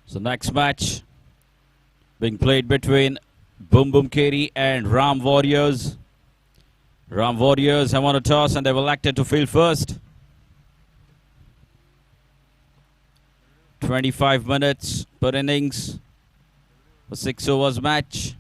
So next match being played between Boom Boom Keri and Ram Warriors. Ram Warriors have won a toss and they've elected to field first. 25 minutes per innings. A 6 overs match.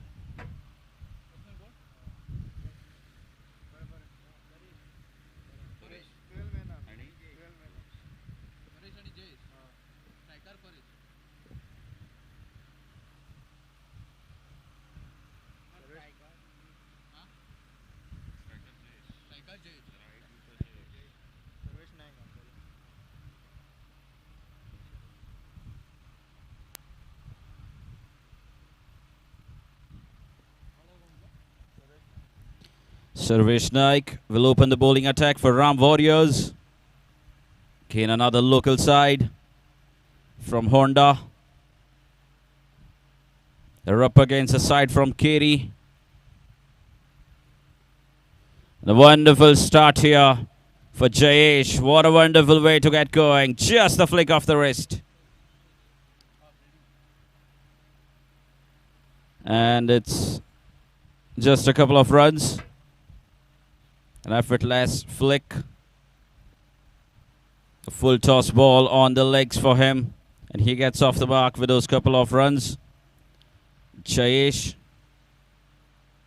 Sarvesh Naik will open the bowling attack for Ram Warriors. Again, another local side from Honda. They're up against a side from Keri. A wonderful start here for Jayesh. What a wonderful way to get going. Just the flick of the wrist. And it's just a couple of runs. An effortless flick. A full toss ball on the legs for him. And he gets off the mark with those couple of runs. Jayesh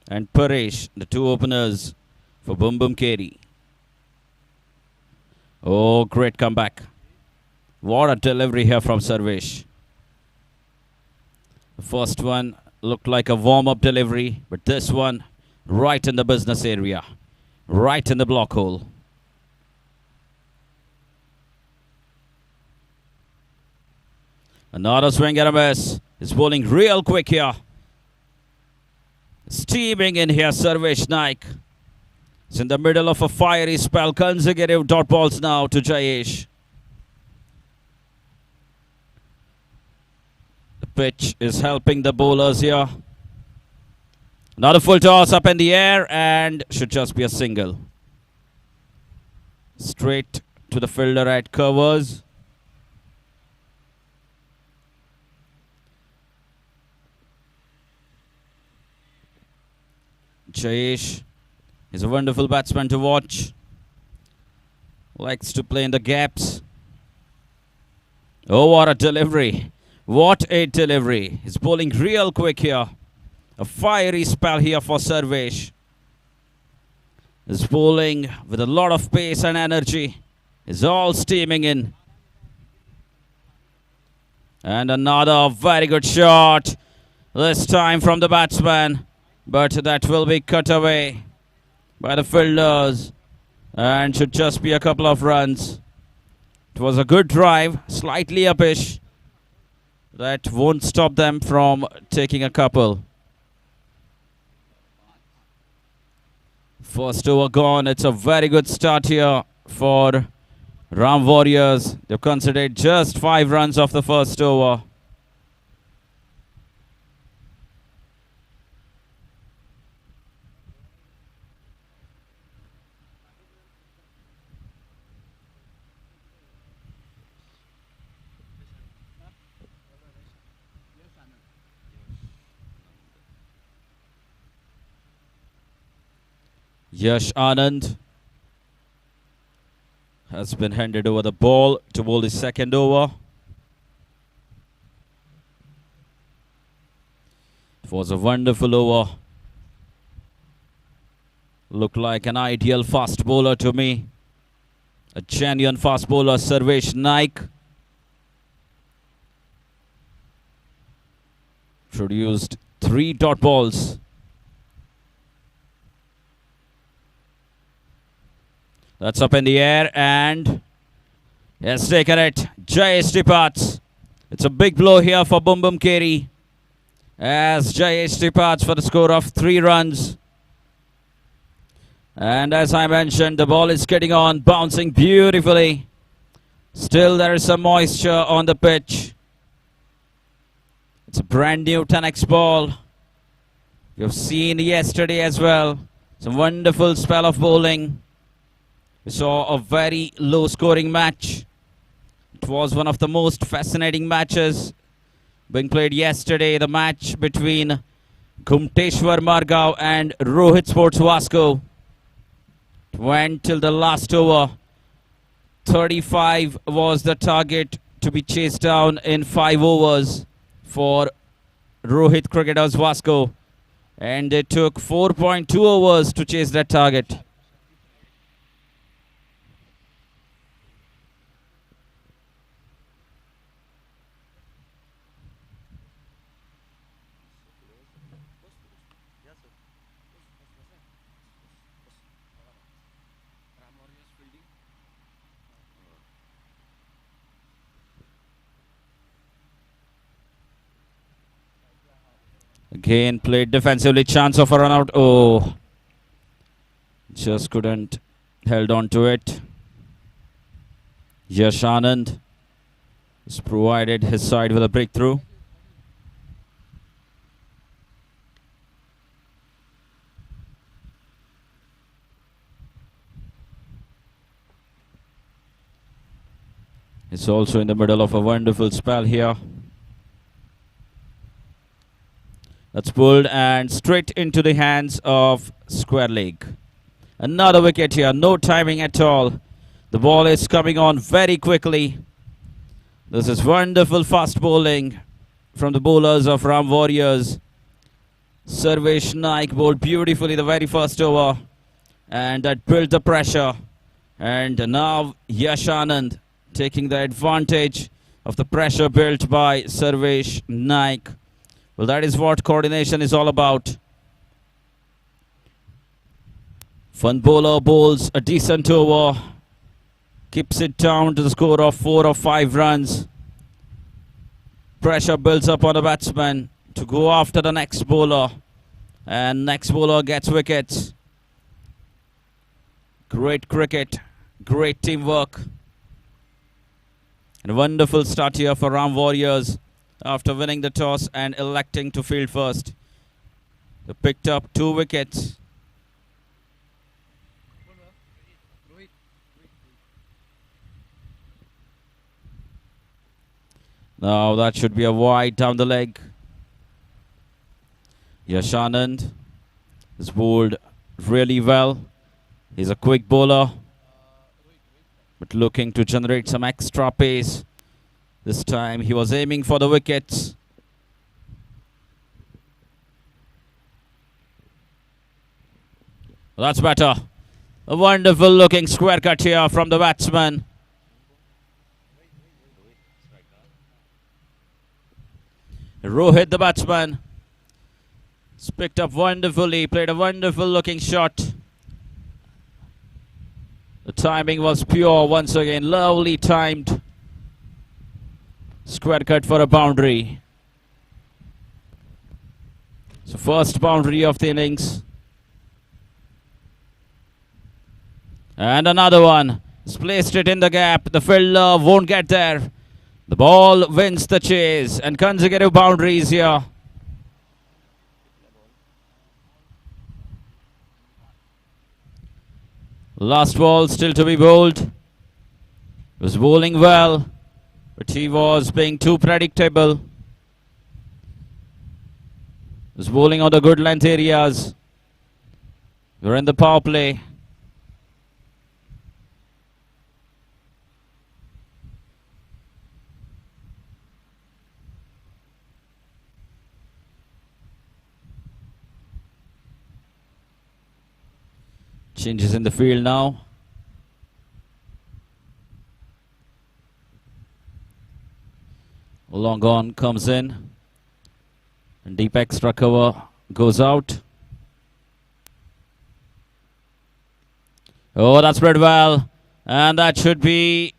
and Paresh, the two openers for Boom Boom Keri. Oh, great comeback. What a delivery here from Sarvesh. The first one looked like a warm-up delivery, but this one right in the business area. Right in the block hole. Another swing and a miss. He's bowling real quick here. Steaming in here, Sarvesh Naik. It's in the middle of a fiery spell. Consecutive dot balls now to Jayesh. The pitch is helping the bowlers here. Another full toss up in the air and should just be a single. Straight to the fielder at covers. Jayesh is a wonderful batsman to watch. Likes to play in the gaps. Oh, what a delivery. What a delivery. He's bowling real quick here. A fiery spell here for Sarvesh. He's bowling with a lot of pace and energy. He's all steaming in. And another very good shot. This time from the batsman. But that will be cut away by the fielders. And should just be a couple of runs. It was a good drive. Slightly uppish. That won't stop them from taking a couple. First over gone. It's a very good start here for Ram Warriors. They've considered just 5 runs off the first over. Yash Anand has been handed over the ball to bowl the second over. It was a wonderful over. Looked like an ideal fast bowler to me. A genuine fast bowler, Sarvesh Naik. Produced 3 dot balls. That's up in the air and has taken it. Jayesh departs. It's a big blow here for Boom Boom Keri as Jayesh departs for the score of 3 runs. And as I mentioned, the ball is getting on, bouncing beautifully. Still there is some moisture on the pitch. It's a brand new 10x ball. You've seen yesterday as well. Some wonderful spell of bowling. We saw a very low scoring match. It was one of the most fascinating matches being played yesterday. The match between Gumteshwar Margao and Rohit Sports Vasco went till the last over. 35 was the target to be chased down in 5 overs for Rohit Cricketers Vasco, and it took 4.2 overs to chase that target. Again played defensively, chance of a run out. Oh, just couldn't held on to it. Yash Anand has provided his side with a breakthrough. It's also in the middle of a wonderful spell here. That's pulled and straight into the hands of square leg. Another wicket here, no timing at all. The ball is coming on very quickly. This is wonderful fast bowling from the bowlers of Ram Warriors. Sarvesh Naik bowled beautifully the very first over, and that built the pressure. And now Yash Anand taking the advantage of the pressure built by Sarvesh Naik. Well, that is what coordination is all about. Fun bowler bowls a decent over, keeps it down to the score of 4 or 5 runs. Pressure builds up on the batsman to go after the next bowler, and next bowler gets wickets. Great cricket, great teamwork, and a wonderful start here for Ram Warriors after winning the toss and electing to field first. They picked up 2 wickets. Now that should be a wide down the leg. Yash Anand is bowled really well. He's a quick bowler, but looking to generate some extra pace. This time he was aiming for the wickets. That's better. A wonderful looking square cut here from the batsman. Rohit, the batsman, has picked up wonderfully, played a wonderful looking shot. The timing was pure once again, lovely timed. Square cut for a boundary. So first boundary of the innings. And another one. He's placed it in the gap. The fielder won't get there. The ball wins the chase, and consecutive boundaries here. Last ball still to be bowled. He was bowling well, but he was being too predictable. He was bowling on the good length areas. We're in the power play. Changes in the field now. Long on comes in, and deep extra cover goes out. Oh, that's spread well, and that should be...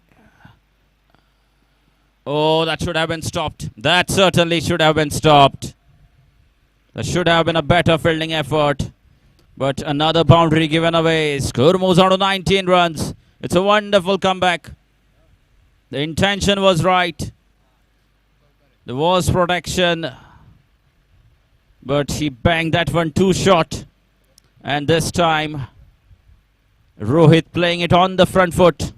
Oh, that should have been stopped. That certainly should have been stopped. There should have been a better fielding effort. But another boundary given away. Score moves on to 19 runs. It's a wonderful comeback. The intention was right. There was protection, but he banged that one too short. And this time, Rohit playing it on the front foot.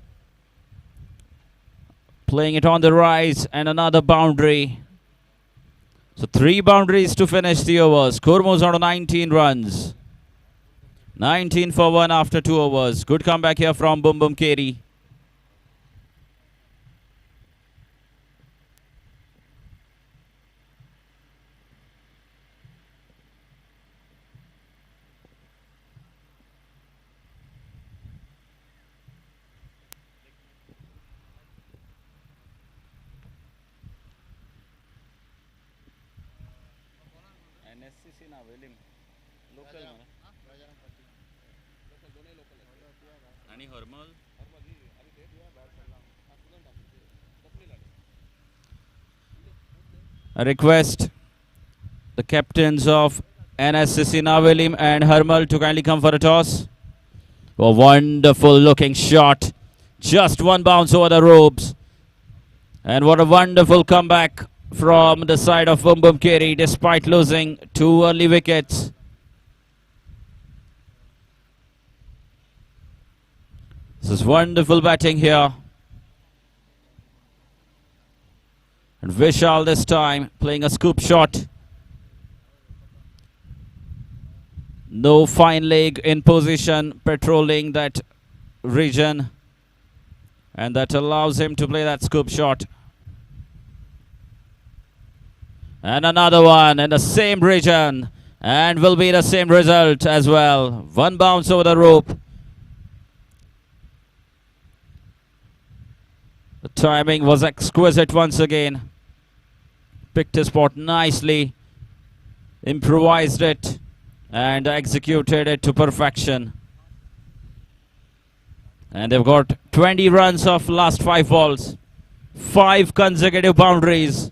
Playing it on the rise, and another boundary. So 3 boundaries to finish the over. Score moves on to 19 runs. 19 for 1 after 2 overs. Good comeback here from Boom Boom Keri. I request the captains of NSCC Navelim and Hermal to kindly come for a toss. A wonderful looking shot. Just one bounce over the ropes. And what a wonderful comeback from the side of Boom Boom Keri despite losing 2 early wickets. This is wonderful batting here. And Vishal this time playing a scoop shot. No fine leg in position, patrolling that region. And that allows him to play that scoop shot. And another one in the same region. And will be the same result as well. One bounce over the rope. The timing was exquisite once again. Picked his spot nicely. Improvised it. And executed it to perfection. And they've got 20 runs off last 5 balls. 5 consecutive boundaries.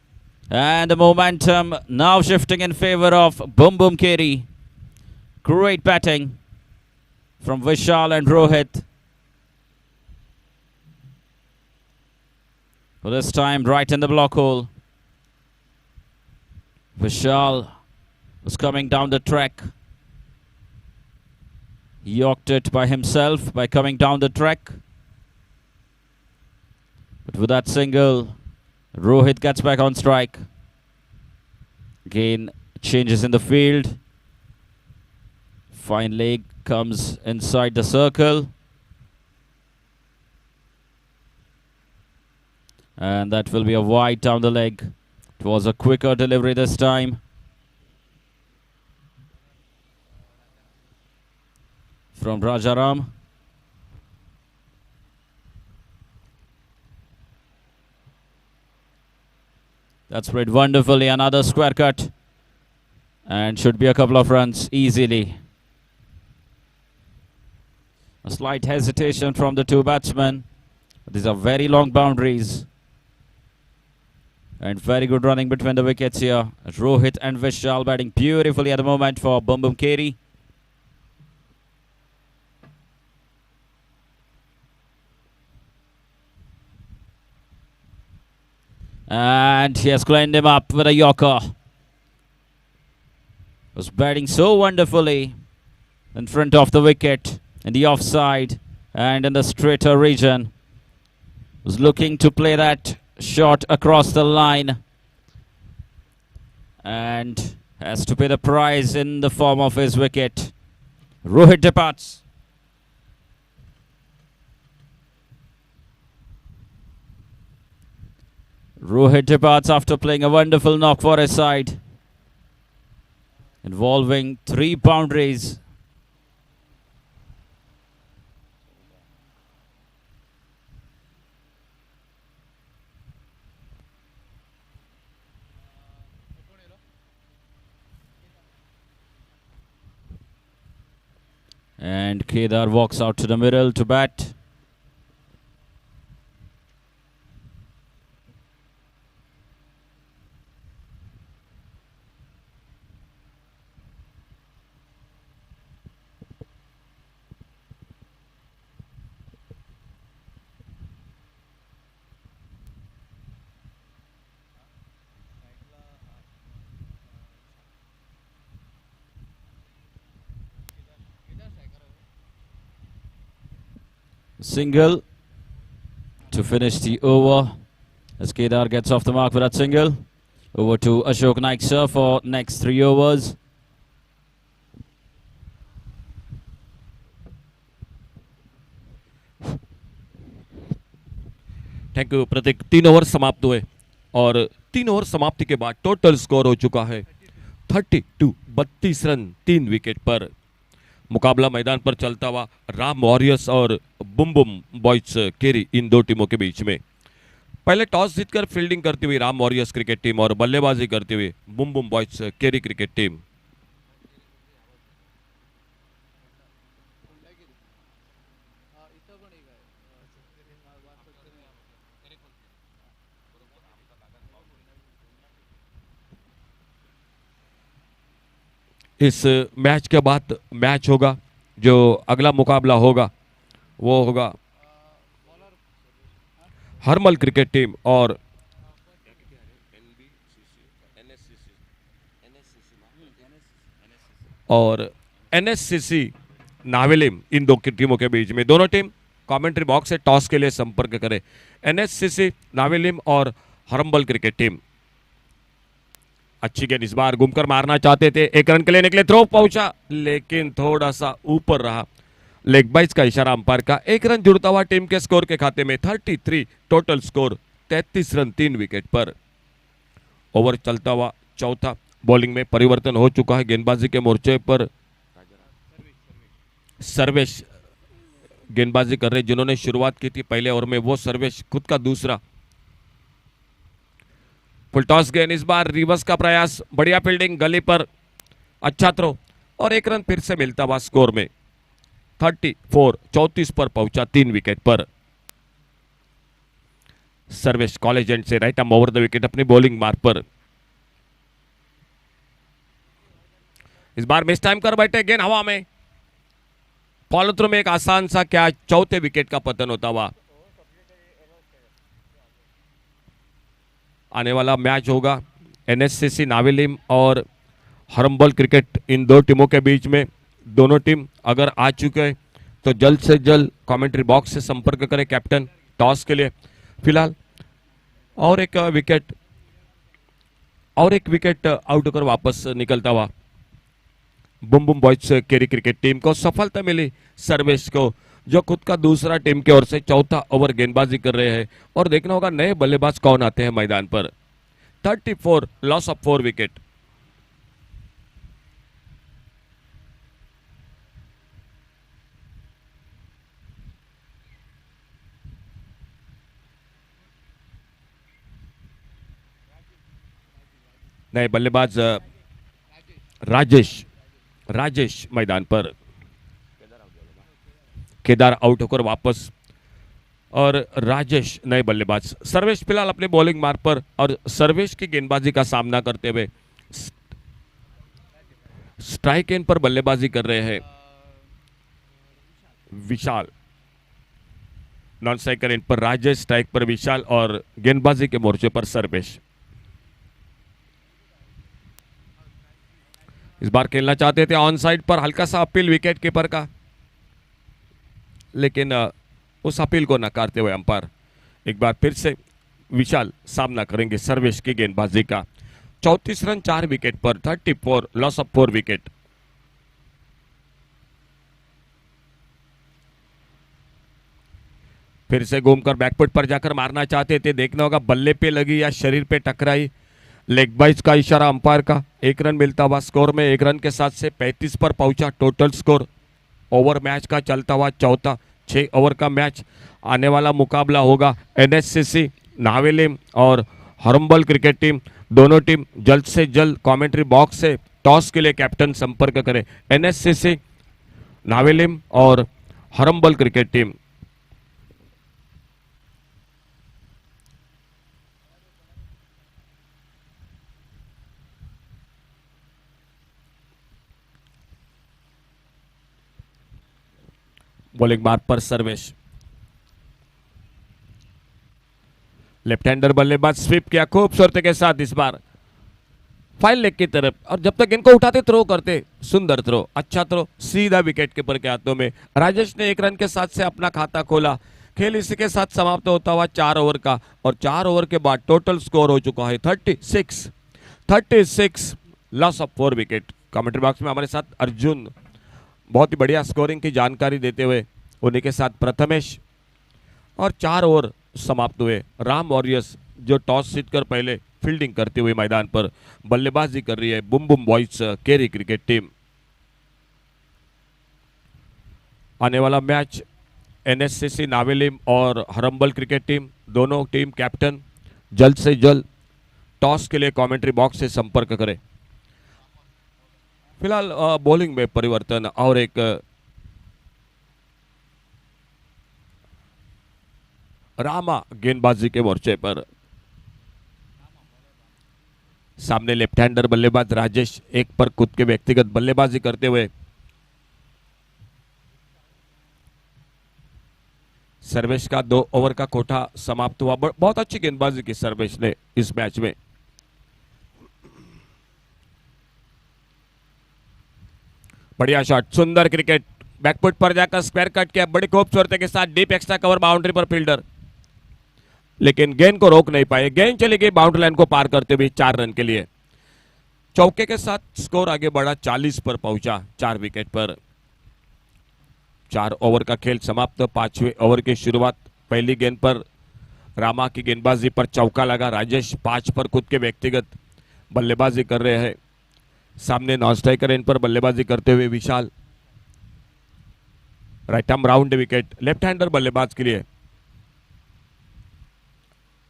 And the momentum now shifting in favor of Boom Boom Keri. Great batting from Vishal and Rohit. For this time right in the block hole. Vishal was coming down the track. He yorked it by himself by coming down the track. But with that single, Rohit gets back on strike. Again, changes in the field. Fine leg comes inside the circle. And that will be a wide down the leg. It was a quicker delivery this time. From Rajaram. That's played wonderfully. Another square cut. And should be a couple of runs easily. A slight hesitation from the 2 batsmen. These are very long boundaries. And very good running between the wickets here. Rohit and Vishal batting beautifully at the moment for Boom Boom Keri. And he has cleaned him up with a yorker. Was batting so wonderfully in front of the wicket, in the offside and in the straighter region. Was looking to play that shot across the line. And has to pay the price in the form of his wicket. Rohit departs. Rohit departs after playing a wonderful knock for his side. Involving 3 boundaries. And Kedar walks out to the middle to bat. Single to finish the over as Kedar gets off the mark with that single. Over to Ashok Naik sir for next 3 overs. Thank you Prateek. 3 over समाप्त हुए और 3 over समाप्ति के बाद total score हो चुका है 32 run 3 wicket पर। मुकाबला मैदान पर चलता हुआ राम वॉरियर्स और बुम बुम बॉयज केरी इन दो टीमों के बीच में। पहले टॉस जीतकर फील्डिंग करती हुई राम वॉरियर्स क्रिकेट टीम और बल्लेबाजी करती हुई बुम बुम बॉयज केरी क्रिकेट टीम। इस मैच के बाद मैच होगा, जो अगला मुकाबला होगा वो होगा हरमल क्रिकेट टीम और एनएससीसी नावेलिम, इन दो टीमों के बीच में। दोनों टीम कमेंट्री बॉक्स से टॉस के लिए संपर्क करें। एनएससीसी नावेलिम और हरमल क्रिकेट टीम। अच्छी गेंद इस बार घूमकर मारना चाहते थे, 1 रन के लिए निकले, थ्रो पहुंचा लेकिन थोड़ा सा ऊपर रहा। लेग बाइज का इशारा अंपायर का। 1 रन जुड़ता हुआ टीम के स्कोर के खाते में 33 टोटल स्कोर, 33 रन 3 विकेट पर। ओवर चलता हुआ चौथा। बॉलिंग में परिवर्तन हो चुका है गेंदबाजी के मोर्चे पर। सर्वेश गेंदबाजी कर रहे, जिन्होंने शुरुआत की थी पहले ओवर में, वो सर्वेश खुद का दूसरा। फुल टॉस गेंद इस बार रिवर्स का प्रयास, बढ़िया फील्डिंग, गली पर अच्छा थ्रो और 1 रन फिर से मिलता हुआ स्कोर में 34 पर पहुंचा 3 विकेट पर। सर्वेश कॉलेज एंड से right arm over the wicket अपनी बॉलिंग मार्क पर। इस बार मिस टाइम कर बैठे, गेंद हवा में, फॉलो थ्रू में एक आसान सा कैच, चौथे विकेट का पतन होता हुआ। आने वाला मैच होगा एनएससीसी नावेलिम और हरम्बल क्रिकेट, इन दो टीमों के बीच में। दोनों टीम अगर आ चुके हैं तो जल्द से जल्द कमेंट्री बॉक्स से संपर्क करें कैप्टन टॉस के लिए। फिलहाल और एक विकेट आउट होकर वापस निकलता हुआ बुम बुम बॉयज केरी क्रिकेट टीम को सफलता मिली। सर्वेश को, जो खुद का दूसरा टीम की ओर से चौथा ओवर गेंदबाजी कर रहे हैं, और देखना होगा नए बल्लेबाज कौन आते हैं मैदान पर। 34 लॉस ऑफ 4 विकेट। नए बल्लेबाज राजेश मैदान पर। केदार आउट होकर वापस और राजेश नए बल्लेबाज। सर्वेश फिलहाल अपने बॉलिंग मार्ग पर, और सर्वेश की गेंदबाजी का सामना करते हुए स्ट्राइक एंड पर बल्लेबाजी कर रहे हैं विशाल। नॉन स्ट्राइकर एंड पर राजेश, स्ट्राइक पर विशाल और गेंदबाजी के मोर्चे पर सर्वेश। इस बार खेलना चाहते थे ऑन साइड पर, हल्का सा अपील विकेट कीपर का, लेकिन उस अपील को नकारते हुए अंपायर एक बार फिर से विशाल सामना करेंगे सर्वेश की गेंदबाजी का। 34 रन 4 विकेट पर, 34 लॉस ऑफ 4 विकेट। फिर से घूमकर बैकफुट पर जाकर मारना चाहते थे, देखना होगा बल्ले पे लगी या शरीर पे टकराई। लेग बाइज का इशारा अंपायर का। 1 रन मिलता हुआ स्कोर में, 1 रन के साथ से 35 पर पहुंचा टोटल स्कोर। ओवर मैच का चलता हुआ चौथा 6 ओवर का मैच। आने वाला मुकाबला होगा एनएससीसी नावेलिम और हरम्बल क्रिकेट टीम। दोनों टीम जल्द से जल्द कमेंट्री बॉक्स से टॉस के लिए कैप्टन संपर्क करें। एनएससीसी नावेलिम और हरम्बल क्रिकेट टीम। बॉलिंग मार्ग पर सर्वेश। लेफ्ट हैंडर बल्लेबाज स्वीप किया खूबसूरती के साथ इस बार फाइल लेग की तरफ, और जब तक इनको उठाते थ्रो करते, सुंदर थ्रो, अच्छा थ्रो, सीधा विकेट कीपर के हाथों में। राजेश ने 1 रन के साथ से अपना खाता खोला। खेल इसी के साथ समाप्त होता हुआ 4 ओवर का, और 4 ओवर के बाद टोटल स्कोर हो चुका है 36 36 loss of 4 wicket. Commentary box में हमारे साथ अर्जुन बहुत ही बढ़िया स्कोरिंग की जानकारी देते हुए, उन्हीं के साथ प्रथमेश। और 4 ओवर समाप्त हुए। राम वॉरियर्स जो टॉस जीतकर पहले फील्डिंग करते हुए मैदान पर बल्लेबाजी कर रही है। बुम बुम बॉयज केरी क्रिकेट टीम। आने वाला मैच एनएससीसी नावेलिम और हरम्बल क्रिकेट टीम, दोनों टीम कैप्टन जल्द से जल्द टॉस के लिए कमेंट्री बॉक्स से संपर्क करें। फिलहाल बॉलिंग में परिवर्तन और एक रामा गेंदबाजी के मोर्चे पर। सामने लेफ्ट हैंडर बल्लेबाज राजेश एक पर खुद के व्यक्तिगत बल्लेबाजी करते हुए। सर्वेश का 2 ओवर का कोठा समाप्त हुआ। बहुत अच्छी गेंदबाजी की सर्वेश ने इस मैच में। बढ़िया शॉट, सुंदर क्रिकेट। बैकफुट पर जाकर स्क्वायर कट किया बड़ी खूबसूरती के साथ। डीप एक्स्ट्रा कवर बाउंड्री पर फील्डर, लेकिन गेंद को रोक नहीं पाए। गेंद चली गई बाउंड्री लाइन को पार करते हुए 4 रन के लिए। चौके के साथ स्कोर आगे बढ़ा, 40 पर पहुंचा 4 विकेट पर। 4 ओवर का खेल समाप्त। 5वें ओवर की शुरुआत। पहली गेंद पर रामा की गेंदबाजी पर चौका लगा। राजेश 5 पर खुद के व्यक्तिगत बल्लेबाजी कर रहे हैं। सामने नॉन स्ट्राइकर एंड पर बल्लेबाजी करते हुए Vishal. Right arm round wicket left hander बल्लेबाज के लिए।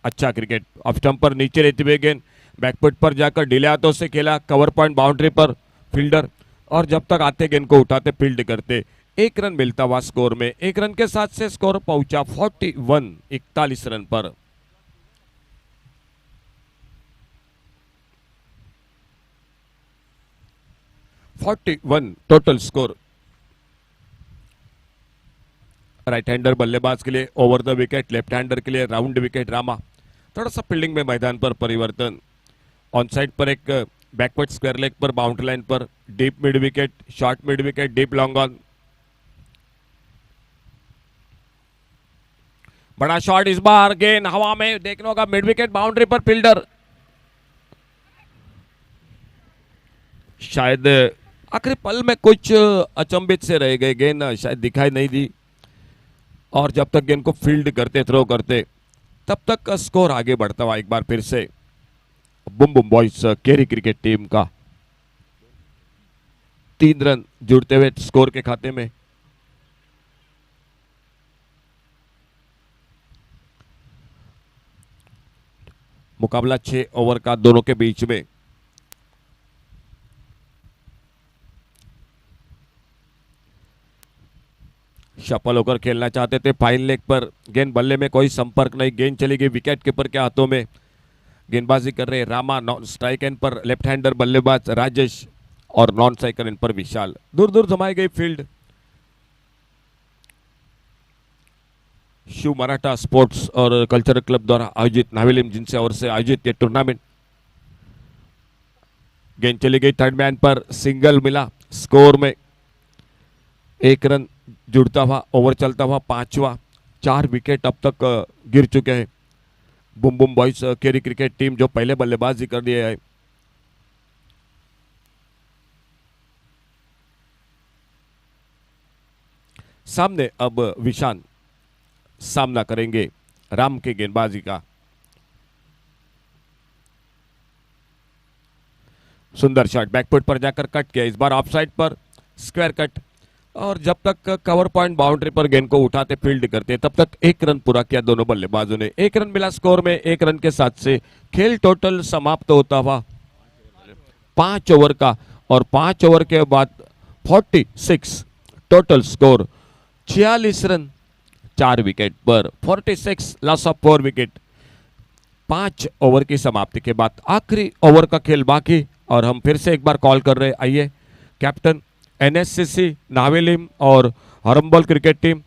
अच्छा क्रिकेट। ऑफ स्टंप पर नीचे रहते हुए गेंद बैकफुट पर जाकर ढीले हाथों से खेला। कवर पॉइंट बाउंड्री पर फील्डर, और जब तक आते गेंद को उठाते फील्ड करते। 1 रन मिलता हुआ स्कोर में। 1 रन के साथ से स्कोर पहुंचा 41, 41 रन पर। Total score. राइट हैंडर बल्लेबाज के लिए over the wicket, left hander के लिए राउंड विकेट रामा। थोड़ा सा फील्डिंग में मैदान पर परिवर्तन। ऑन साइड पर एक बैकवर्ड स्क्वायर लेग पर बाउंड्री लाइन पर deep mid wicket, short mid wicket, deep long on. बड़ा शॉट इस बार, गेंद हवा में, देखने होगा मिड विकेट बाउंड्री पर फील्डर। शायद आखिरी पल में कुछ अचंभित से रह गए, गेंद शायद दिखाई नहीं दी। और जब तक गेंद को फील्ड करते, थ्रो करते, तब तक स्कोर आगे बढ़ता हुआ एक बार फिर से बुम बुम बॉयज केरी क्रिकेट टीम का 3 रन जुड़ते हुए स्कोर के खाते में। मुकाबला 6 ओवर का दोनों के बीच में। शफल होकर खेलना चाहते थे। फाइन लेग पर गेंद, बल्ले में कोई संपर्क नहीं। गेंद चली गई विकेट कीपर के हाथों में। गेंदबाजी कर रहे रामा। स्ट्राइक एंड पर लेफ्ट हैंडर बल्लेबाज राजेश और नॉन स्ट्राइकर एंड पर विशाल। दूर दूर जमाई गई फील्ड। शिव मराठा स्पोर्ट्स और कल्चरल क्लब द्वारा आयोजित नावेलिम जिनसे ओर से आयोजित ये टूर्नामेंट। गेंद चली गई थर्ड मैन पर, सिंगल मिला। स्कोर में 1 रन जुड़ता हुआ ओवर चलता हुआ 5वां। 4 विकेट अब तक गिर चुके हैं। बुम बुम बॉयज केरी क्रिकेट टीम जो पहले बल्लेबाजी कर दिए है। सामने अब विशान सामना करेंगे राम के गेंदबाजी का। सुंदर शॉट, बैकफुट पर जाकर कट किया। इस बार ऑफ साइड पर स्क्वायर कट, और जब तक कवर पॉइंट बाउंड्री पर गेंद को उठाते फील्ड करते, तब तक 1 रन पूरा किया दोनों बल्लेबाजों ने। 1 रन मिला स्कोर में। 1 रन के साथ से खेल टोटल समाप्त होता हुआ 5 ओवर का, और 5 ओवर के बाद 46 टोटल स्कोर। 46 रन 4 विकेट पर। 46 लॉस ऑफ 4 विकेट। 5 ओवर की समाप्ति के बाद आखिरी ओवर का खेल बाकी, और हम फिर से एक बार कॉल कर रहे हैं। आइए कैप्टन एनएससीसी नावेलिम और Harambal cricket team,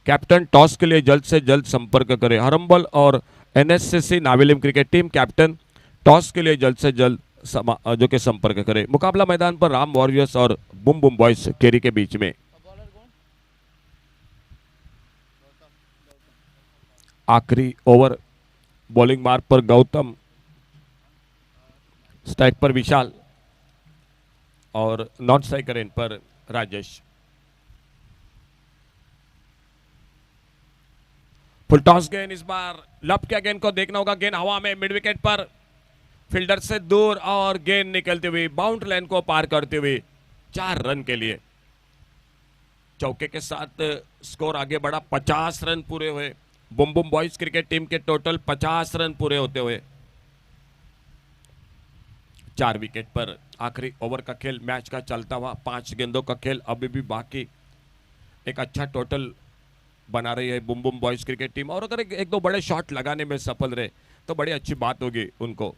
captain toss के लिए जल्द से जल्द संपर्क करें। हरम्बल और NSCC Navelim cricket team captain toss के लिए जल्द से जल्द जो के संपर्क करें। मुकाबला मैदान पर राम वॉरियर्स और बुम बुम बॉयज केरी के बीच में। आखिरी ओवर बॉलिंग मार्ग पर गौतम। स्ट्राइक पर विशाल और नॉन स्ट्राइकर एंड पर राजेश। फुल टॉस गेंद इस बार लप के गेंद को देखना होगा। गेंद हवा में मिड विकेट पर फील्डर से दूर और गेंद निकलते हुए बाउंड्री लाइन को पार करते हुए 4 रन के लिए चौके के साथ स्कोर आगे बढ़ा। 50 रन पूरे हुए। Bum Bum boys cricket team के टोटल 50 रन पूरे होते हुए 4 विकेट पर आखिरी ओवर का खेल मैच का चलता हुआ 5 गेंदों का खेल अभी भी बाकी। एक अच्छा टोटल बना रही है Bum Bum boys cricket team और अगर एक दो बड़े शॉट लगाने में सफल रहे तो बड़ी अच्छी बात होगी। उनको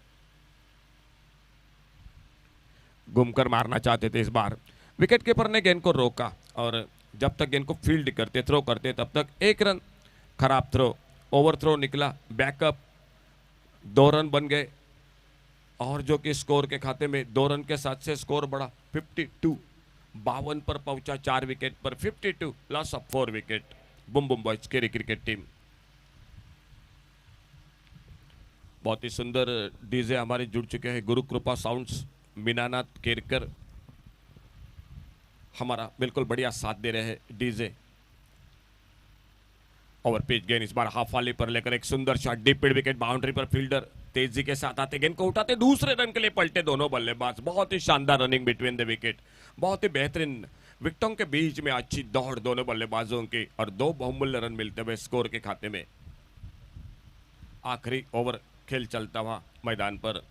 घूमकर मारना चाहते थे इस बार। विकेट कीपर ने गेंद को रोका और जब तक गेंद को फील्ड करते थ्रो करते तब तक 1 रन। खराब थ्रो, ओवर थ्रो निकला, बैकअप 2 रन बन गए और जो कि स्कोर के खाते में 2 रन के साथ से स्कोर बढ़ा 52। 52 पर पहुंचा 4 विकेट पर 52 loss of 4 wicket. Bum Bum boys carry cricket team. बहुत ही सुंदर डीजे हमारे जुड़ चुके हैं। गुरु कृपा साउंड्स मीनानाथ केरकर हमारा बिल्कुल बढ़िया साथ दे रहे हैं डीजे। ओवर पिच गेंद इस बार हाफ वाली पर लेकर एक सुंदर shot deep mid wicket boundary पर फील्डर तेजी के साथ आते गेंद को उठाते दूसरे रन के लिए पलटे दोनों बल्लेबाज। बहुत ही शानदार रनिंग बिटवीन द विकेट। बहुत ही बेहतरीन विकेटों के बीच में अच्छी दौड़ दोनों बल्लेबाजों की और 2 बहुमूल्य रन मिलते हुए स्कोर के खाते में। आखिरी ओवर खेल चलता हुआ मैदान पर।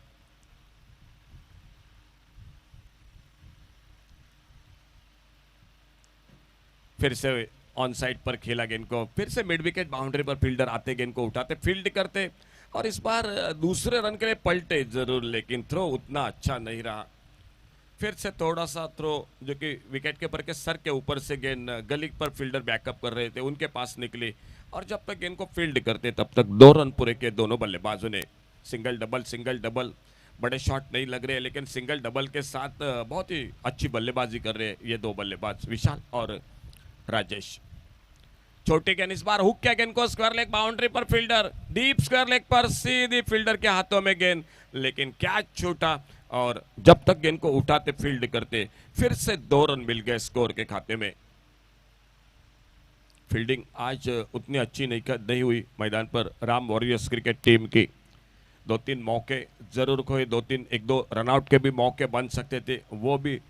फिर से ऑन साइड पर खेला गेंद को, फिर से मिड विकेट बाउंड्री पर फील्डर आते गेंद को उठाते फील्ड करते और इस बार दूसरे रन के लिए पलटे जरूर लेकिन थ्रो उतना अच्छा नहीं रहा। फिर से थोड़ा सा थ्रो जो कि विकेट कीपर के सर के ऊपर से गेंद गली पर फील्डर बैकअप कर रहे थे उनके पास निकली और जब तक गेंद को फील्ड करते तब तक 2 रन पूरे किए दोनों बल्लेबाजों ने। सिंगल डबल बड़े शॉट नहीं लग रहे लेकिन सिंगल डबल के साथ बहुत ही अच्छी बल्लेबाजी कर रहे हैं ये 2 बल्लेबाज विशाल और राजेश। छोटी गेंद इस बार हुक किया गेंद को स्क्वायर लेग बाउंड्री पर फील्डर डीप स्क्वायर लेग पर सीधी फील्डर के हाथों में गेंद लेकिन कैच छूटा और जब तक गेंद को उठाते फील्ड करते फिर से 2 रन मिल गए स्कोर के खाते में। फील्डिंग आज उतनी अच्छी नहीं हुई मैदान पर राम वॉरियर्स क्रिकेट टीम की। 2-3 मौके जरूर खोए, 1-2 रनआउट के भी मौके बन सकते थे वो भी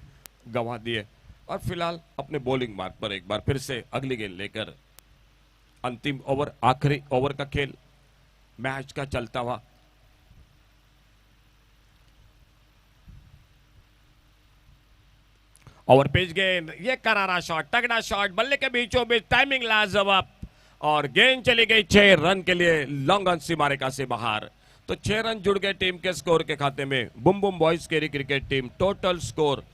गंवा दिए और फिलहाल अपने बॉलिंग मार्ग पर एक बार फिर से अगली गेंद लेकर अंतिम ओवर आखिरी ओवर का खेल मैच का चलता हुआ। ओवर पिच गेंद ये करारा शॉट तगड़ा शॉट बल्ले के बीचों बीच टाइमिंग लाजवाब और गेंद चली गई 6 रन के लिए लॉन्ग ऑन सीमारेखा से बाहर। तो 6 रन जुड़ गए टीम के स्कोर के खाते में। बुम बुम बॉयज केरी क्रिकेट टीम टोटल स्कोर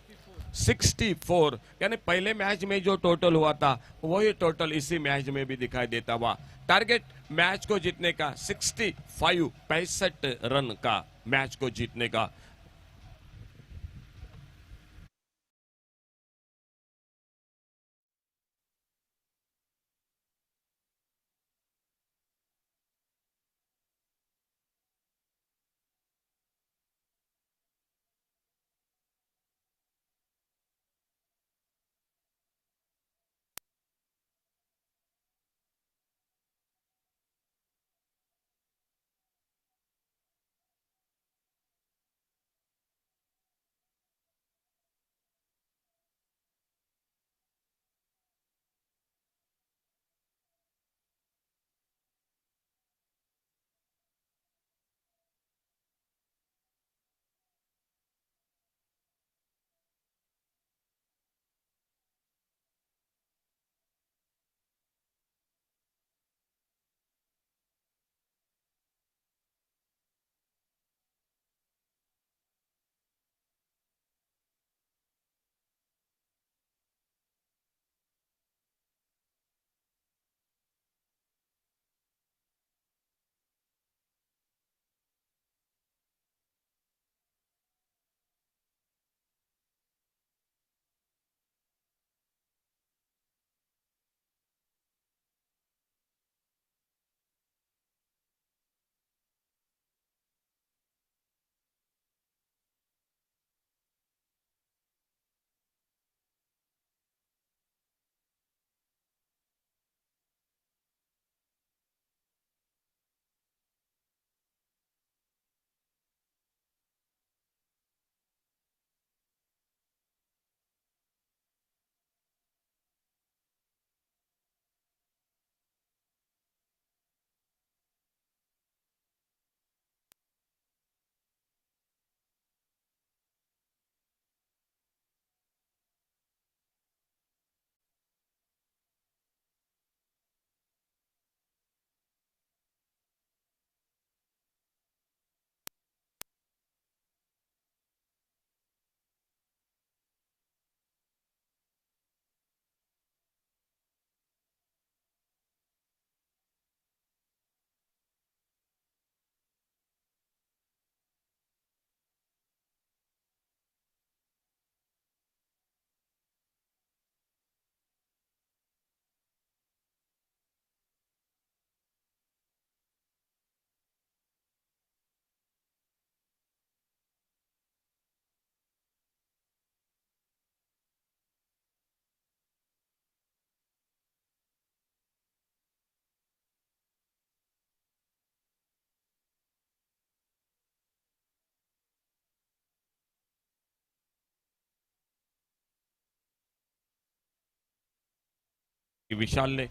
64 यानी पहले मैच में जो टोटल हुआ था वही टोटल इसी मैच में भी दिखाई देता हुआ। टारगेट मैच को जीतने का 65 रन का मैच को जीतने का। विशाल ने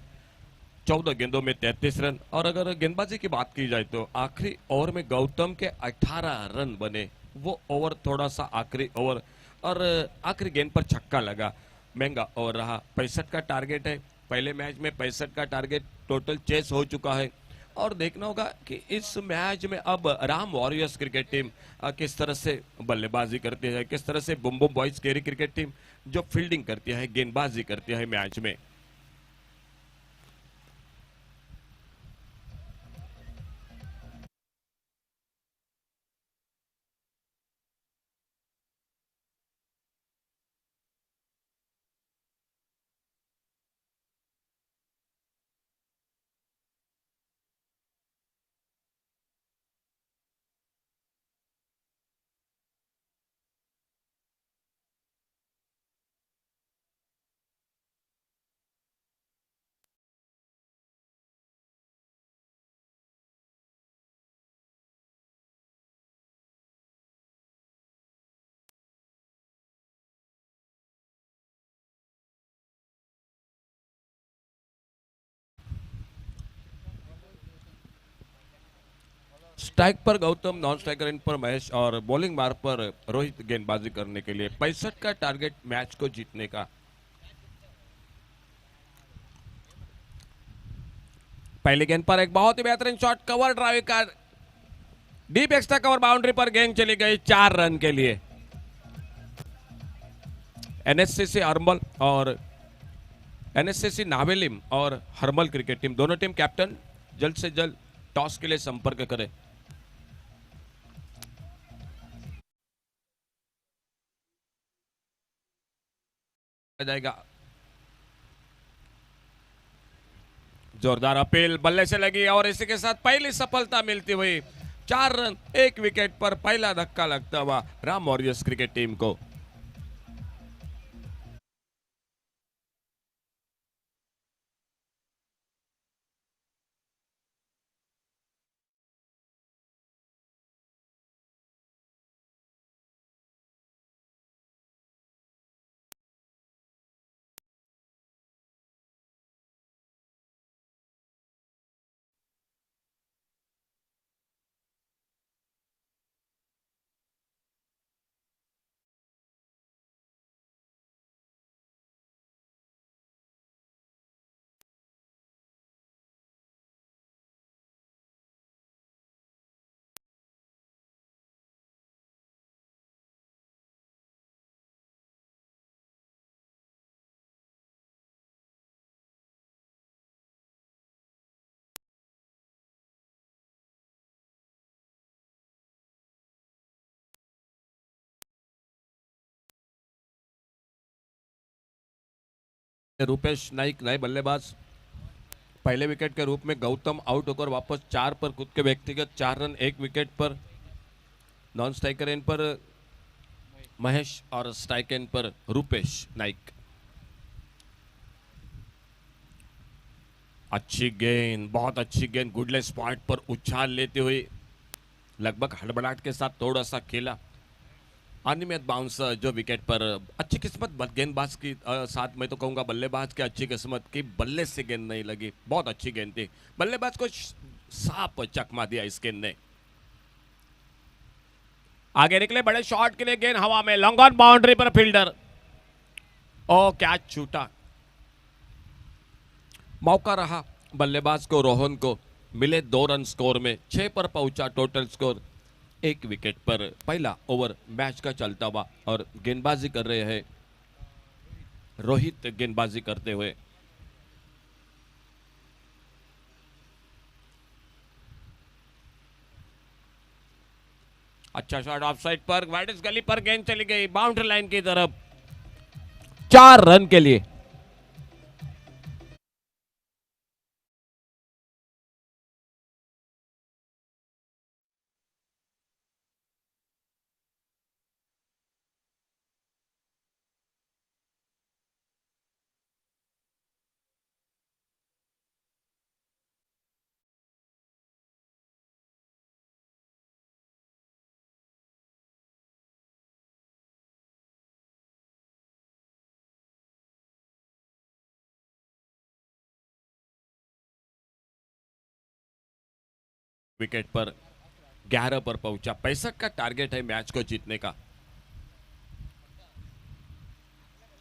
14 गेंदों में 33 रन। और अगर गेंदबाजी की बात की जाए तो आखिरी ओवर में गौतम के 18 रन बने। वो ओवर थोड़ा सा आखिरी ओवर और आखिरी गेंद पर छक्का लगा, महंगा ओवर रहा। 65 का टारगेट है, पहले मैच में 65 का टारगेट टोटल चेस हो चुका है। और देखना होगा कि इस मैच में अब राम वॉरियर्स क्रिकेट टीम किस तरह से बल्लेबाजी करती है, किस तरह से बुम बुम बॉयज केरी क्रिकेट टीम जो फील्डिंग करती है, गेंदबाजी करती है मैच में। स्ट्राइक पर गौतम, नॉन स्ट्राइकर इन पर महेश और बॉलिंग मार्ग पर रोहित गेंदबाजी करने के लिए 65 का टारगेट मैच को जीतने का। पहली गेंद पर एक बहुत ही बेहतरीन शॉट, कवर ड्राइव का डीप एक्स्ट्रा कवर बाउंड्री पर गेंद चली गई 4 रन के लिए। एनएससीसी हरमल और एनएससीसी नावेलिम और हरमल क्रिकेट टीम दोनों टीम कैप्टन जल्द से जल्द टॉस के लिए संपर्क करें। जाएगा जोरदार अपील बल्ले से लगी और इसी के साथ पहली सफलता मिलती हुई। 4 रन 1 विकेट पर पहला धक्का लगता हुआ राम वॉरियर्स क्रिकेट टीम को। रूपेश नाइक नए बल्लेबाज। पहले विकेट के रूप में गौतम आउट होकर वापस 4 पर खुद के व्यक्तिगत 4 रन 1 विकेट पर। नॉन स्ट्राइकर इन पर महेश और स्ट्राइक इन पर रूपेश नाइक। अच्छी गेंद, बहुत अच्छी गेंद, गुडलेस पॉइंट पर उछाल लेते हुए लगभग हड़बड़ाहट के साथ थोड़ा सा खेला। अनियमित बाउंस जो विकेट पर। अच्छी किस्मत गेंदबाज की साथ मैं तो कहूंगा बल्लेबाज की अच्छी किस्मत की बल्ले से गेंद नहीं लगी। बहुत अच्छी गेंद थी, बल्लेबाज को साफ चकमा दिया इस गेंद ने। आगे निकले बड़े शॉट के लिए, गेंद हवा में, लॉन्ग ऑन बाउंड्री पर फील्डर। ओ कैच छूटा। मौका रहा बल्लेबाज को, रोहन को मिले 2 रन स्कोर में। 6 पर पहुंचा टोटल स्कोर। 1 विकेट पर पहला ओवर मैच का चलता हुआ और गेंदबाजी कर रहे हैं रोहित, गेंदबाजी करते हुए। अच्छा शॉट ऑफ साइड पर, वाइडस गली पर गेंद चली गई बाउंड्री लाइन की तरफ। 4 रन के लिए। विकेट पर 11 पर पहुंचा। 65 का टारगेट है मैच को जीतने का।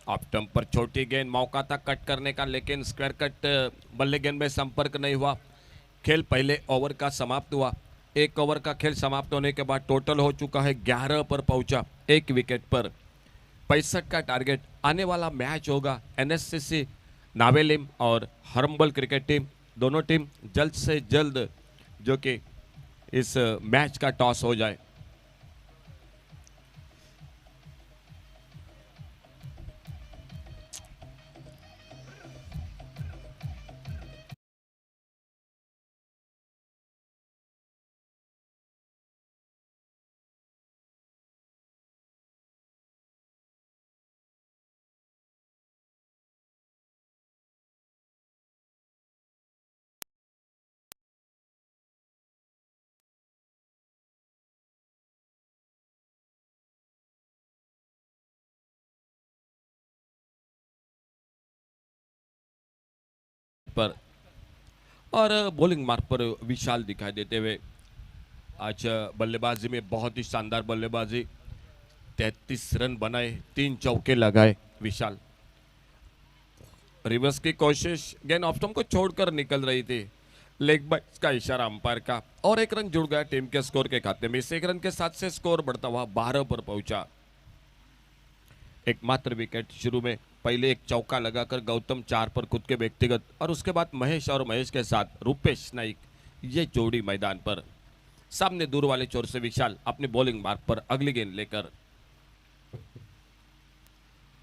ऑफ स्टंप पर छोटी गेंद, मौका था कट करने का, लेकिन स्क्वायर कट बल्ले गेंद में संपर्क नहीं हुआ। खेल पहले ओवर का समाप्त हुआ। एक ओवर का खेल समाप्त होने के बाद टोटल हो चुका है 11 पर पहुंचा, एक विकेट पर। 65 का टारगेट। आने वाला मैच होगा एनएससीसी नावेलिम और हरम्बल क्रिकेट टीम, दोनों टीम जल्द से जल्द जो कि इस मैच का टॉस हो जाए। पर और बॉलिंग मार्ग पर विशाल दिखाई देते हुए आज बल्लेबाजी में बहुत ही शानदार बल्लेबाजी। 33 रन बनाए, 3 चौके लगाए विशाल। रिवर्स की कोशिश, गेंद ऑफ स्टंप को छोड़कर निकल रही थी। लेग बाइट का इशारा अंपायर का और एक रन जुड़ गया टीम के स्कोर के खाते में। इस एक रन के साथ से स्कोर बढ़ता हुआ 12 पर पहुंचा। एकमात्र विकेट शुरू में पहले एक चौका लगाकर गौतम 4 पर खुद के व्यक्तिगत, और उसके बाद महेश और महेश के साथ रूपेश नाइक, ये जोड़ी मैदान पर। सामने दूर वाले छोर से विशाल अपनी बॉलिंग मार्ग पर अगली गेंद लेकर।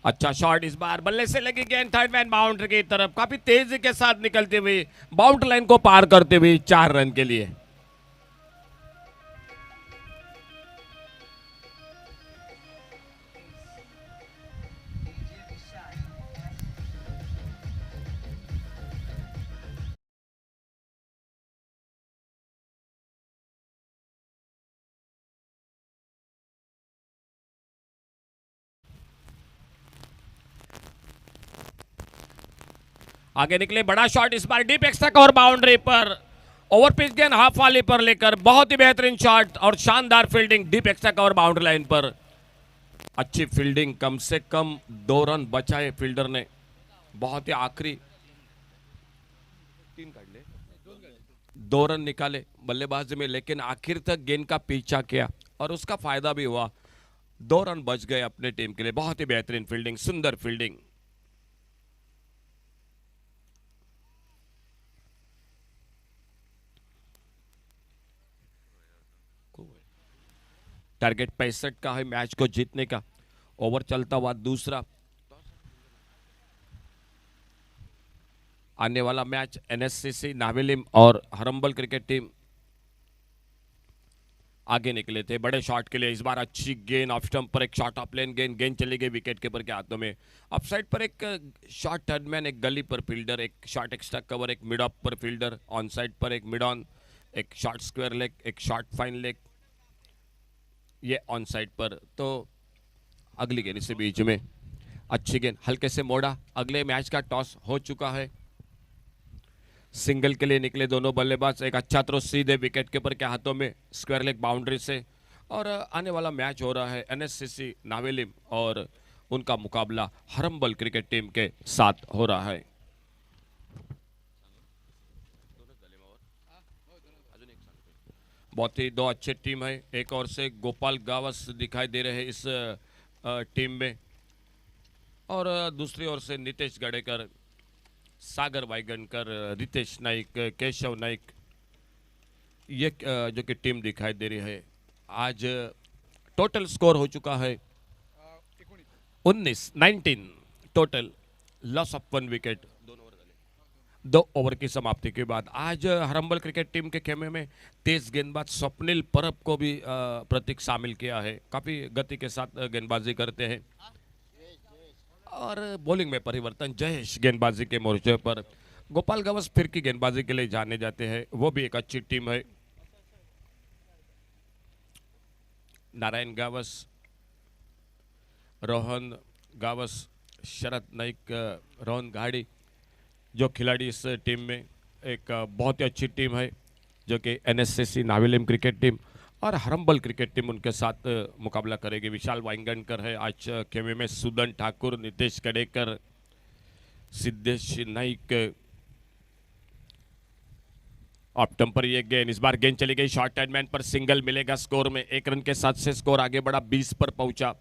अच्छा शॉट, इस बार बल्ले से लगी गेंद थर्ड मैन बाउंड्री की तरफ, काफी तेजी के साथ निकलते हुए बाउंड्री लाइन को पार करते हुए 4 रन के लिए। आगे निकले, बड़ा शॉट, इस बार डीप एक्स्ट्रा कवर बाउंड्री पर। ओवर पिच गेंद हाफ वाली पर लेकर बहुत ही बेहतरीन शॉट और शानदार fielding deep extra cover boundary line पर। अच्छी फील्डिंग, कम से कम 2 रन बचाए फील्डर ने। बहुत ही आखिरी 2 रन निकाले बल्लेबाजी में, लेकिन आखिर तक गेंद का पीछा किया और उसका फायदा भी हुआ। 2 रन बच गए अपने टीम के लिए। बहुत ही बेहतरीन फील्डिंग, सुंदर फील्डिंग। टारगेट 65 का है मैच को जीतने का। ओवर चलता हुआ दूसरा। आने वाला मैच एनएससीसी नावेलिम और हरम्बल क्रिकेट टीम आगे निकले थे बड़े शॉट के लिए। इस बार अच्छी गेंद ऑफ स्टंप पर, एक शॉट ऑफ लेन गेंद, गेंद चली गई विकेट कीपर के हाथों में। अप साइड पर एक शॉट थर्डमैन, एक गली पर फील्डर, एक शॉट एक्स्ट्रा कवर, एक मिड ऑफ पर फील्डर, ऑन साइड पर एक मिड ऑन, एक शॉट स्क्वायर लेग, एक शॉट फाइन लेग, ये ऑन साइड पर। तो अगली गेंद इसी बीच में अच्छी गेंद हल्के से मोड़ा। अगले मैच का टॉस हो चुका है। सिंगल के लिए निकले दोनों बल्लेबाज। एक अच्छा थ्रो सीधे विकेट कीपर के हाथों में स्क्वायर लेग बाउंड्री से। और आने वाला मैच हो रहा है एनएससीसी नावेलिम और उनका मुकाबला हरम्बल क्रिकेट टीम के साथ हो रहा है। बहुत ही 2 अच्छे टीम है। एक और से गोपाल गावस दिखाई दे रहे हैं इस टीम में, और दूसरी ओर से नितेश गडेकर, सागर वाइगणकर, रितेश नाइक, केशव नाइक, ये जो कि टीम दिखाई दे रही है। आज टोटल स्कोर हो चुका है 19 total. Loss of 1 wicket 2 over की समाप्ति के बाद। आज हरम्बल क्रिकेट टीम के खेमे में तेज गेंदबाज स्वप्निल परब को भी प्रतीक शामिल किया है। काफी गति के साथ गेंदबाजी करते हैं। और बॉलिंग में परिवर्तन, जयेश गेंदबाजी के मोर्चे पर, गोपाल गावस फिर की गेंदबाजी के लिए जाने जाते हैं, वो भी एक अच्छी टीम है। नारायण गावस, रोहन गावस, शरद नाइक, रोहन घाड़ी, जो खिलाड़ी इस टीम में, एक बहुत ही अच्छी टीम है। जो कि एनएसएससी नाविलिम क्रिकेट टीम और हरम्बल क्रिकेट टीम उनके साथ मुकाबला करेगी। विशाल वाइंगणकर है आज खेमे में, सुदन ठाकुर, नितेश कडेकर, सिद्धेश नाइक। ऑफ टेम्पर ये गेंद, इस बार गेंद चली गई शॉर्ट हैंड मैन पर, सिंगल मिलेगा स्कोर में। एक रन के साथ से स्कोर आगे बढ़ा, 20 पर पहुंचा।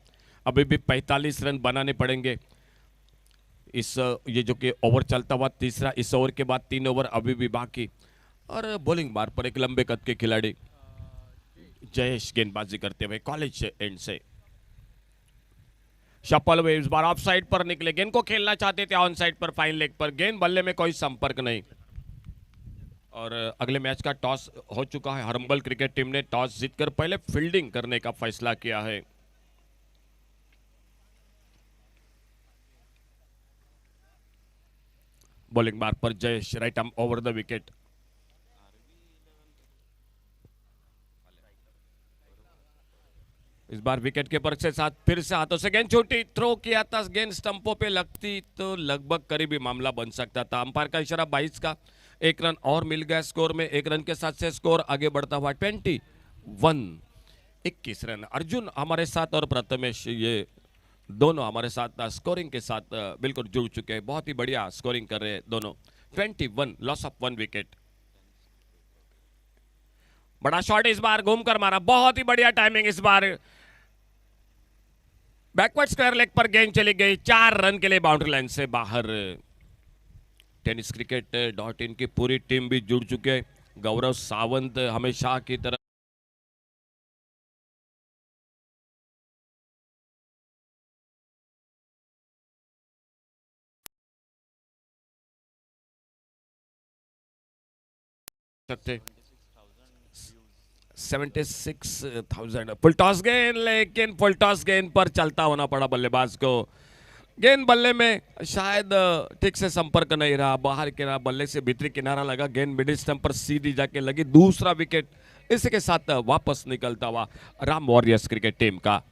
अभी भी 45 रन बनाने पड़ेंगे। इस ये जो कि ओवर चलता हुआ तीसरा, इस ओवर के बाद 3 ओवर अभी भी बाकी। और बॉलिंग बार पर एक लंबे कद के खिलाड़ी जयेश गेंदबाजी करते हुए कॉलेज एंड से। शपल वे इस बार ऑफ साइड पर निकले, गेंद को खेलना चाहते थे ऑन साइड पर, फाइन लेग पर, गेंद बल्ले में कोई संपर्क नहीं। और अगले मैच का टॉस हो चुका है। हरम्बल क्रिकेट टीम ने टॉस जीतकर पहले फील्डिंग करने का फैसला किया है। बॉलिंग बार पर Jayesh, right arm over the wicket. इस बार विकेट कीपर के साथ फिर से हाथों से गेंद छोटी, थ्रो किया था, गेंद स्टंपों पे लगती तो लगभग करीबी मामला बन सकता था। अंपायर का इशारा 22 का, एक रन और मिल गया स्कोर में। एक रन के साथ से स्कोर आगे बढ़ता हुआ 21 रन। अर्जुन हमारे साथ और प्रथमेश ये दोनों हमारे साथ स्कोरिंग के साथ बिल्कुल जुड़ चुके हैं। बहुत ही बढ़िया स्कोरिंग कर रहे हैं दोनों। 21, लॉस ऑफ 1 विकेट। बड़ा शॉट इस बार घूमकर मारा, बहुत ही बढ़िया टाइमिंग इस बार। बैकवर्ड स्क्वायर लेग पर गेंद चली गई, 4 रन के लिए बाउंड्री लाइन से बाहर। टेनिस क्रिकेट डॉट इन की पूरी टीम भी जुड़ चुके हैं। गौरव सावंत हमेशा की तरह सकते। 76,000 फुल टॉस गेंद, लेकिन फुल टॉस गेंद पर चलता होना पड़ा बल्लेबाज को। गेंद बल्ले में शायद ठीक से संपर्क नहीं रहा, बाहर किनारा बल्ले से भीतरी किनारा लगा, गेंद मिडिल स्टंप पर सीधी जाके लगी। दूसरा विकेट इसके साथ वापस निकलता हुआ राम वॉरियर्स क्रिकेट टीम का।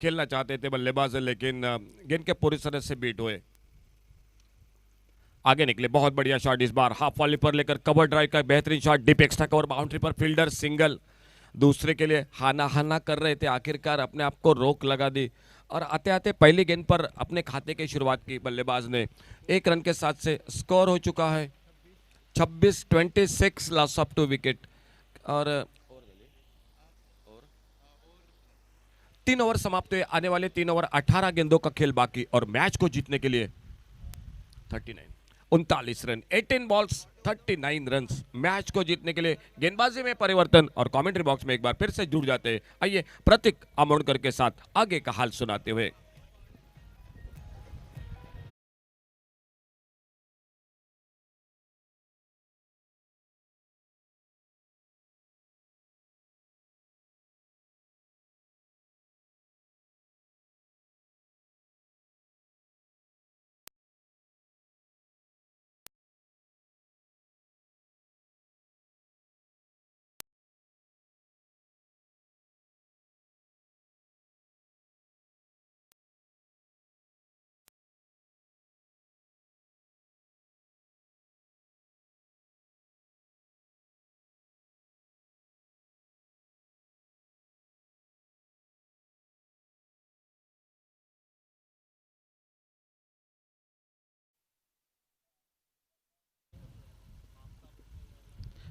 खेलना चाहते थे बल्लेबाज, लेकिन गेंद के पूरी तरह से बीट हुए। आगे निकले, बहुत बढ़िया शॉट इस बार, हाफ वॉली पर लेकर कवर ड्राइव का बेहतरीन shot, deep extra cover boundary पर, फील्डर सिंगल। दूसरे के लिए हाना हाना कर रहे थे, आखिरकार अपने आप को रोक लगा दी और आते आते पहली गेंद पर अपने खाते की शुरुआत की बल्लेबाज ने। 1 रन के साथ से स्कोर हो चुका है 26, लॉस ऑफ 2 विकेट। और 3 ओवर समाप्त हुए, आने वाले 3 ओवर 18 गेंदों का खेल बाकी और मैच को जीतने के लिए 39 रन, 18 बॉल्स 39 रन। मैच को जीतने के लिए गेंदबाजी में परिवर्तन और कमेंट्री बॉक्स में एक बार फिर से जुड़ जाते हैं। आइए प्रतीक आमोणकर के साथ आगे का हाल सुनाते हुए।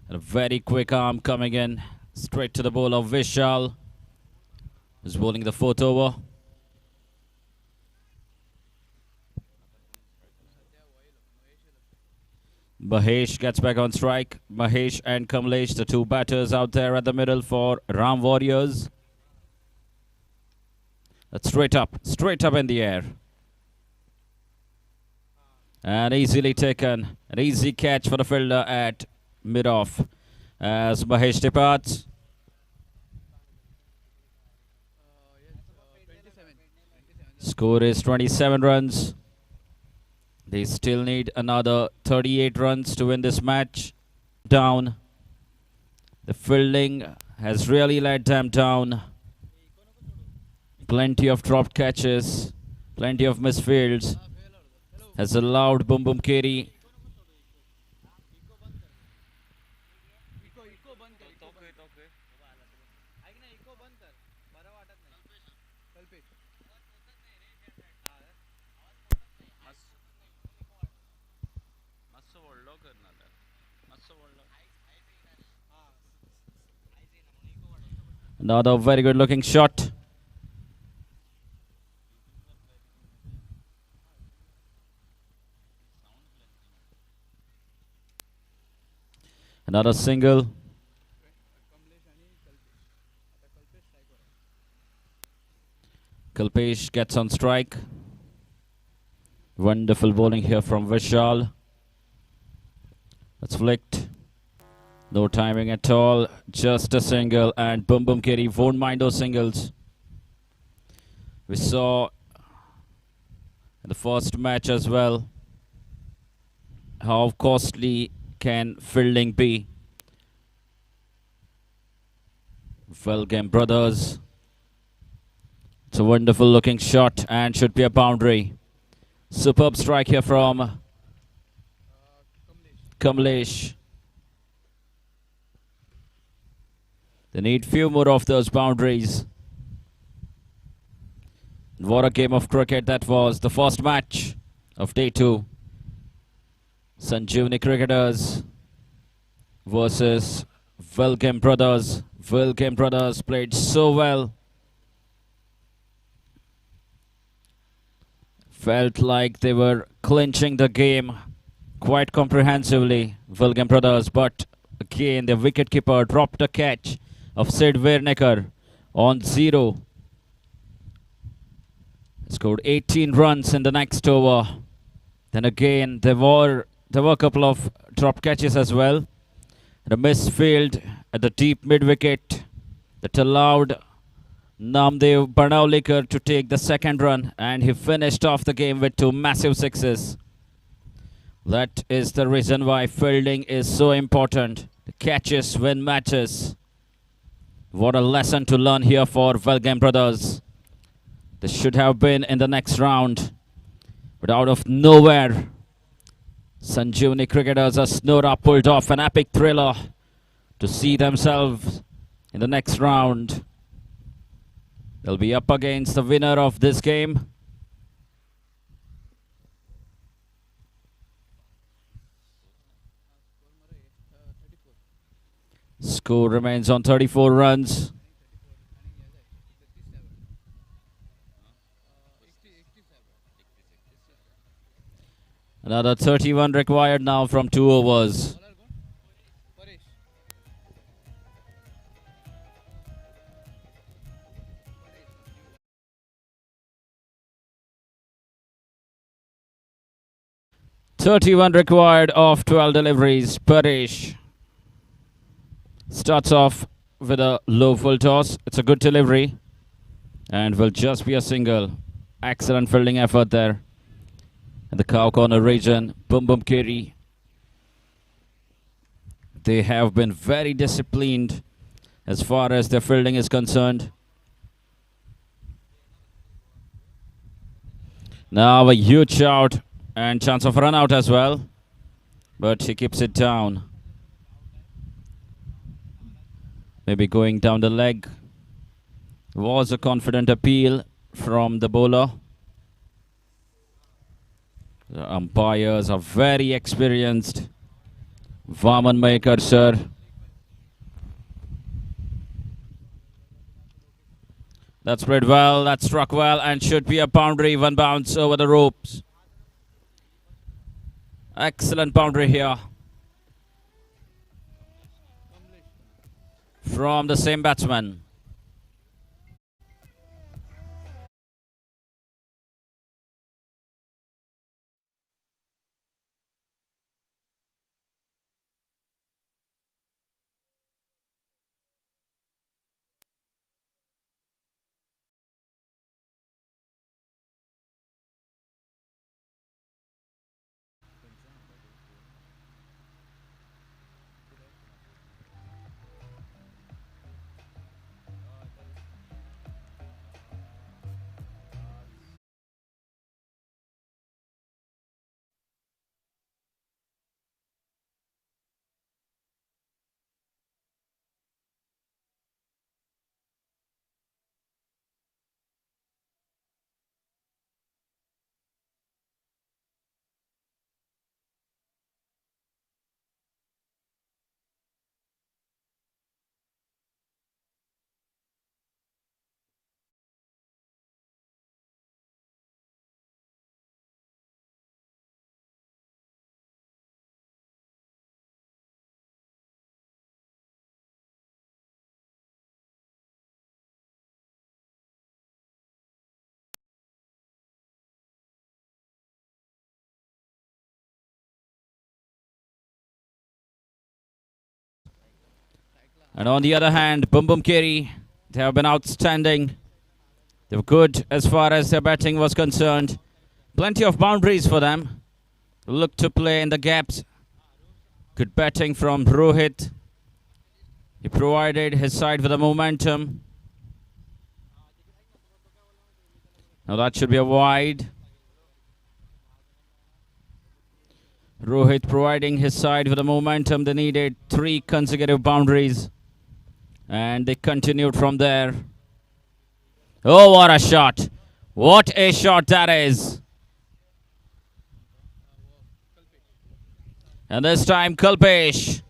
And a very quick arm coming in straight to the bowler Vishal, who's bowling the fourth over. Mahesh gets back on strike. Mahesh and Kamlesh, the two batters out there at the middle for Ram Warriors. That's straight up in the air. And easily taken. An easy catch for the fielder at mid-off as Mahesh departs. Score is 27 runs. They still need another 38 runs to win this match. Down. The fielding has really let them down. Plenty of dropped catches, plenty of misfields. Has allowed Bum Bum Keri another very good looking shot. Another single. Kalpesh gets on strike. Wonderful bowling here from Vishal. That's flicked. No timing at all. Just a single, and Bum Bum Keri won't mind those singles. We saw in the first match as well how costly can fielding be. Velgame brothers. It's a wonderful looking shot and should be a boundary. Superb strike here from Kamlesh. They need few more of those boundaries. What a game of cricket that was. The first match of day 2. Sanjeevani Cricketers versus Velgame Brothers. Velgame Brothers played so well. Felt like they were clinching the game quite comprehensively, Velgame Brothers, but again the wicketkeeper dropped a catch of Sid Wernicker on 0. Scored 18 runs in the next over. Then again there were a couple of drop catches as well. And a misfield at the deep mid-wicket that allowed Namdev Banavlikar to take the second run, and he finished off the game with 2 massive sixes. That is the reason why fielding is so important. The catches win matches. What a lesson to learn here for Velgame Brothers. This should have been in the next round, but out of nowhere, Sanjeevani Cricketers are Snora pulled off an epic thriller to see themselves in the next round. They'll be up against the winner of this game. Score remains on 34 runs. Another 31 required now from 2 overs. .31 required of 12 deliveries. Paresh starts off with a low full toss. It's a good delivery and will just be a single. Excellent fielding effort there in the cow corner region. Bum Bum Keri, they have been very disciplined as far as their fielding is concerned. Now a huge shot and chance of run out as well, but he keeps it down. Maybe going down the leg. Was a confident appeal from the bowler. The umpires are very experienced. Vaman Maekar sir That's played well, that's struck well, and should be a boundary. One bounce over the ropes. Excellent boundary here from the same batsman. And on the other hand, Bum Bum Keri, they have been outstanding. They were good as far as their batting was concerned. Plenty of boundaries for them. Look to play in the gaps. Good batting from Rohit. He provided his side with the momentum. Now that should be a wide. Rohit providing his side with the momentum. They needed 3 consecutive boundaries. And they continued from there. Oh, what a shot. What a shot that is. And this time, Kalpesh.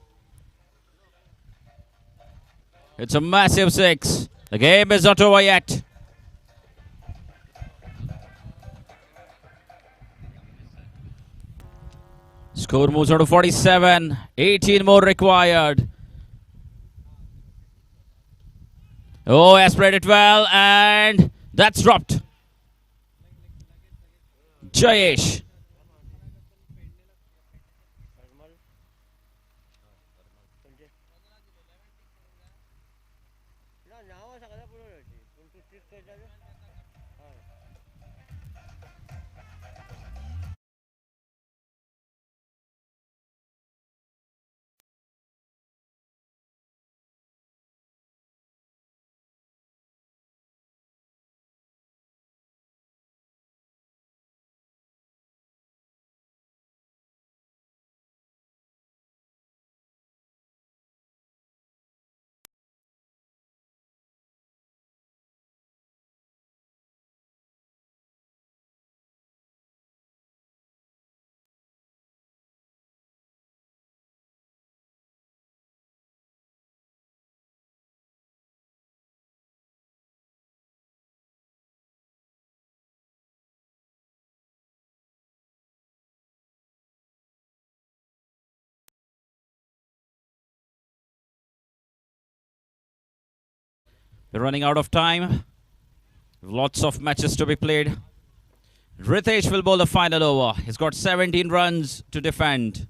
It's a massive 6. The game is not over yet. Score moves on to 47. 18 more required. Oh, has played it well, and that's dropped. Jayesh. We're running out of time. Lots of matches to be played. Ritesh will bowl the final over. He's got 17 runs to defend.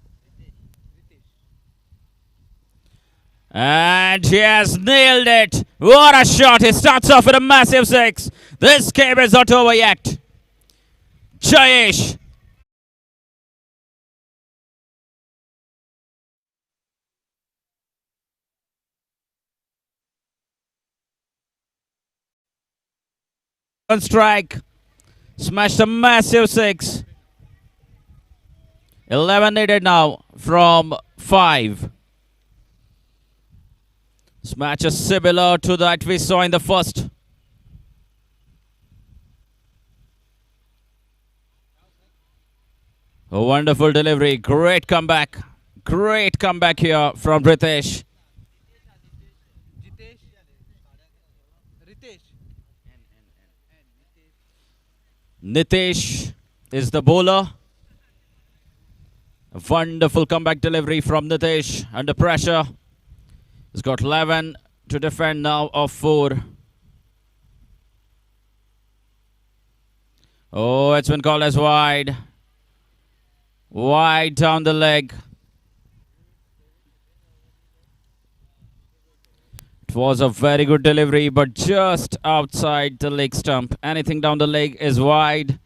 And he has nailed it. What a shot. He starts off with a massive 6. This game is not over yet. Jayesh. On strike. Smashed a massive 6. 11 needed now from 5. This match is similar to that we saw in the first. A wonderful delivery. Great comeback. Great comeback here from Ritesh. Nitesh is the bowler. A wonderful comeback delivery from Nitesh under pressure. He's got 11 to defend now of 4. Oh, it's been called as wide. Wide down the leg. It was a very good delivery, but just outside the leg stump. Anything down the leg is wide.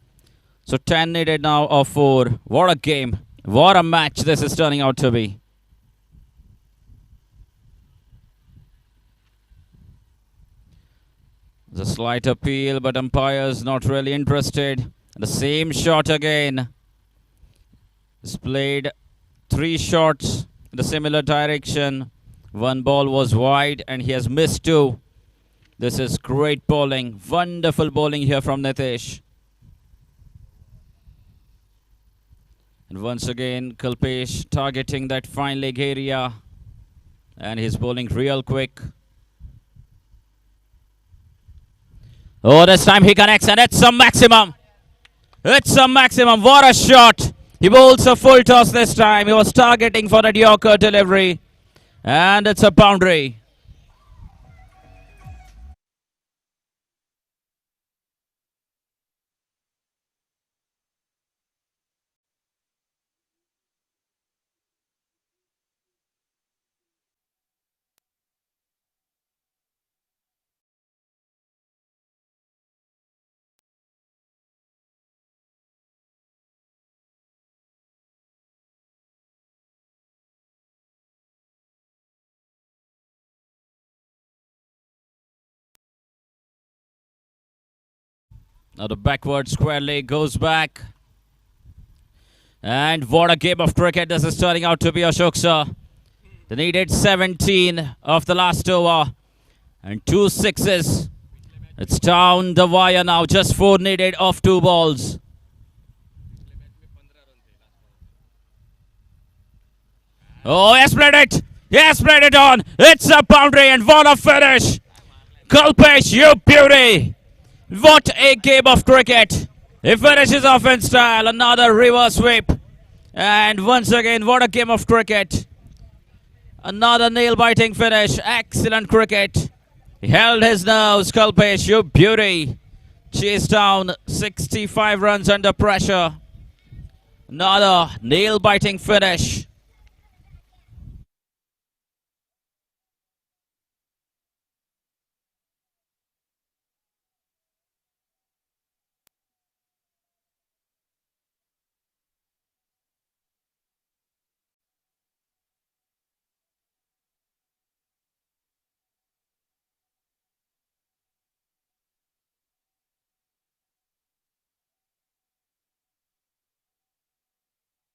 So 10 needed now of 4. What a game. What a match this is turning out to be. There's a slight appeal, but umpire's not really interested. The same shot again. He's played 3 shots in the similar direction. 1 ball was wide and he has missed 2. This is great bowling. Wonderful bowling here from Nitesh. And once again, Kalpesh targeting that fine leg area. And he's bowling real quick. Oh, this time he connects and it's a maximum. It's a maximum. What a shot. He bowls a full toss this time. He was targeting for that Yorker delivery. And it's a boundary. Now the backward square leg goes back. And what a game of cricket this is turning out to be, Ashok sir. They needed 17 of the last over. And 2 sixes. It's down the wire now. Just 4 needed of 2 balls. Oh, he has played it. He has played it on. It's a boundary and what a finish. Kalpesh, you beauty. What a game of cricket. He finishes off in style. Another reverse sweep. And once again, what a game of cricket. Another nail-biting finish. Excellent cricket. He held his nerves. Kalpesh, you beauty. Chased down 65 runs under pressure. Another nail-biting finish.